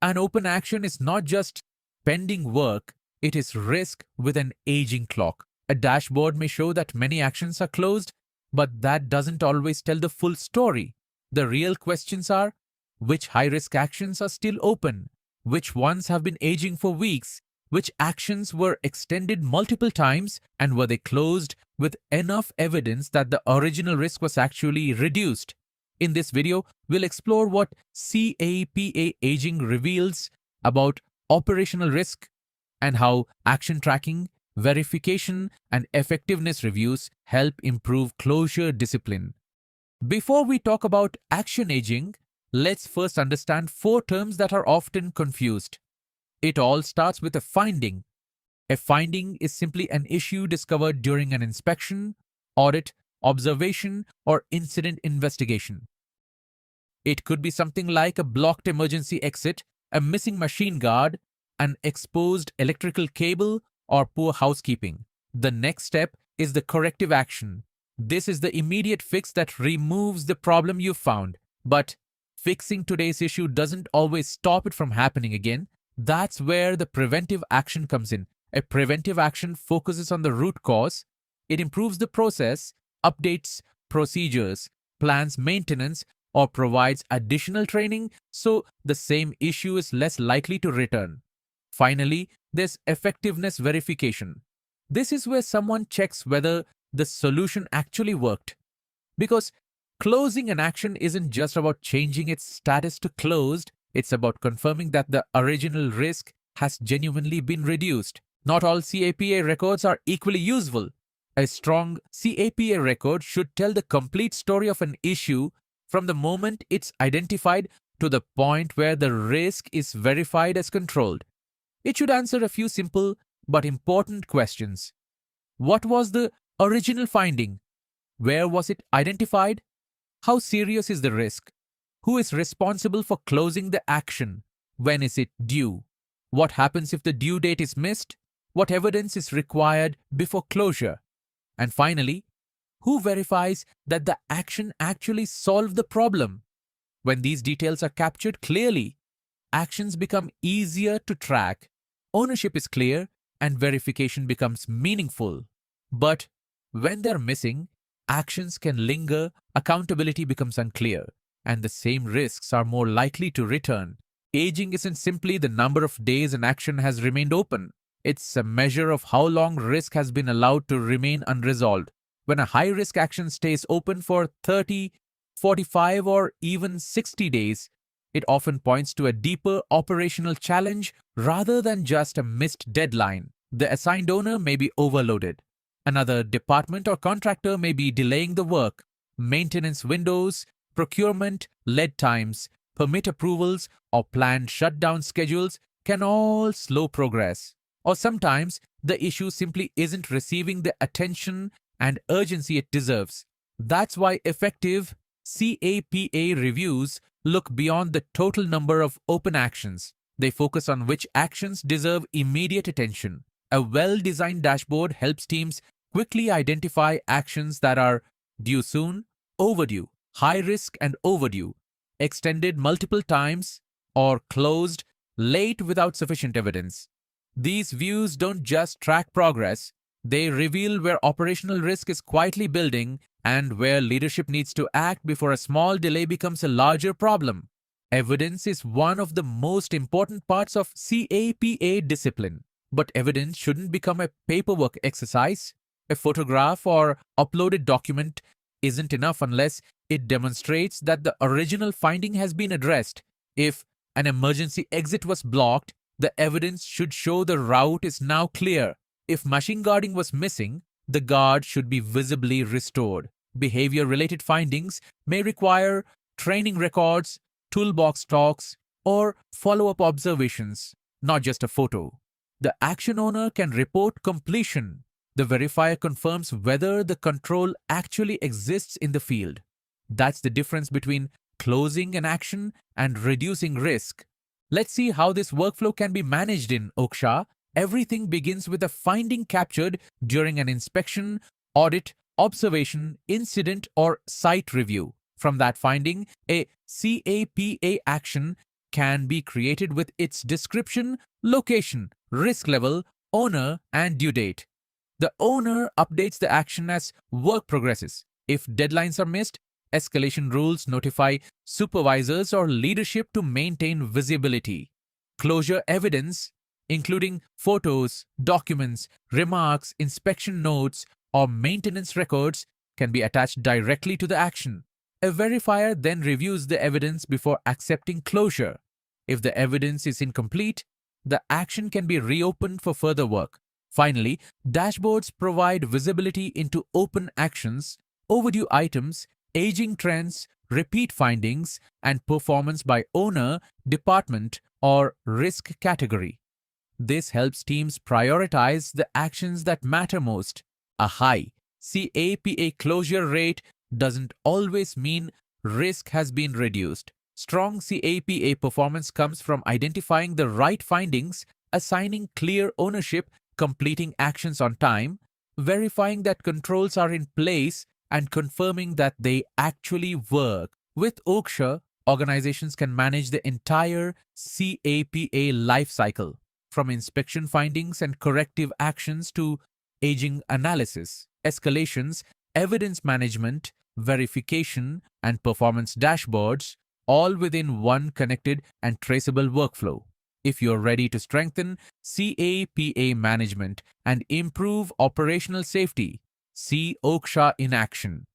An open action is not just pending work, it is risk with an aging clock. A dashboard may show that many actions are closed, but that doesn't always tell the full story. The real questions are: which high-risk actions are still open? Which ones have been aging for weeks? Which actions were extended multiple times, and were they closed with enough evidence that the original risk was actually reduced? In this video, we'll explore what CAPA aging reveals about operational risk and how action tracking, verification, and effectiveness reviews help improve closure discipline. Before we talk about action aging, let's first understand four terms that are often confused. It all starts with a finding. A finding is simply an issue discovered during an inspection, audit, observation, or incident investigation. It could be something like a blocked emergency exit, a missing machine guard, an exposed electrical cable, or poor housekeeping. The next step is the corrective action. This is the immediate fix that removes the problem you found. But fixing today's issue doesn't always stop it from happening again. That's where the preventive action comes in. A preventive action focuses on the root cause. It improves the process, updates procedures, plans maintenance, or provides additional training so the same issue is less likely to return. Finally, there's effectiveness verification. This is where someone checks whether the solution actually worked. Because closing an action isn't just about changing its status to closed, it's about confirming that the original risk has genuinely been reduced. Not all CAPA records are equally useful. A strong CAPA record should tell the complete story of an issue from the moment it's identified to the point where the risk is verified as controlled. It should answer a few simple but important questions. What was the original finding? Where was it identified? How serious is the risk? Who is responsible for closing the action? When is it due? What happens if the due date is missed? What evidence is required before closure? And finally, who verifies that the action actually solved the problem? When these details are captured clearly, actions become easier to track, ownership is clear, and verification becomes meaningful. But when they're missing, actions can linger, accountability becomes unclear, and the same risks are more likely to return. Aging isn't simply the number of days an action has remained open. It's a measure of how long risk has been allowed to remain unresolved. When a high-risk action stays open for 30, 45, or even 60 days, it often points to a deeper operational challenge rather than just a missed deadline. The assigned owner may be overloaded. Another department or contractor may be delaying the work. Maintenance windows, procurement, lead times, permit approvals, or planned shutdown schedules can all slow progress. Or sometimes the issue simply isn't receiving the attention and urgency it deserves. That's why effective CAPA reviews look beyond the total number of open actions. They focus on which actions deserve immediate attention. A well-designed dashboard helps teams quickly identify actions that are due soon, overdue, high risk and overdue, extended multiple times, or closed late without sufficient evidence. These views don't just track progress, they reveal where operational risk is quietly building and where leadership needs to act before a small delay becomes a larger problem. Evidence is one of the most important parts of CAPA discipline, but evidence shouldn't become a paperwork exercise. A photograph or uploaded document isn't enough unless it demonstrates that the original finding has been addressed. If an emergency exit was blocked, the evidence should show the route is now clear. If machine guarding was missing, the guard should be visibly restored. Behavior-related findings may require training records, toolbox talks, or follow-up observations, not just a photo. The action owner can report completion. The verifier confirms whether the control actually exists in the field. That's the difference between closing an action and reducing risk. Let's see how this workflow can be managed in OQSHA. Everything begins with a finding captured during an inspection, audit, observation, incident, or site review. From that finding, a CAPA action can be created with its description, location, risk level, owner, and due date. The owner updates the action as work progresses. If deadlines are missed, escalation rules notify supervisors or leadership to maintain visibility. Closure evidence, including photos, documents, remarks, inspection notes, or maintenance records, can be attached directly to the action. A verifier then reviews the evidence before accepting closure. If the evidence is incomplete, the action can be reopened for further work. Finally, dashboards provide visibility into open actions, overdue items, aging trends, repeat findings, and performance by owner, department, or risk category. This helps teams prioritize the actions that matter most. A high CAPA closure rate doesn't always mean risk has been reduced. Strong CAPA performance comes from identifying the right findings, assigning clear ownership, completing actions on time, verifying that controls are in place, and confirming that they actually work. With OQSHA, organizations can manage the entire CAPA life cycle, from inspection findings and corrective actions to aging analysis, escalations, evidence management, verification, and performance dashboards, all within one connected and traceable workflow. If you're ready to strengthen CAPA management and improve operational safety, see OQSHA in action.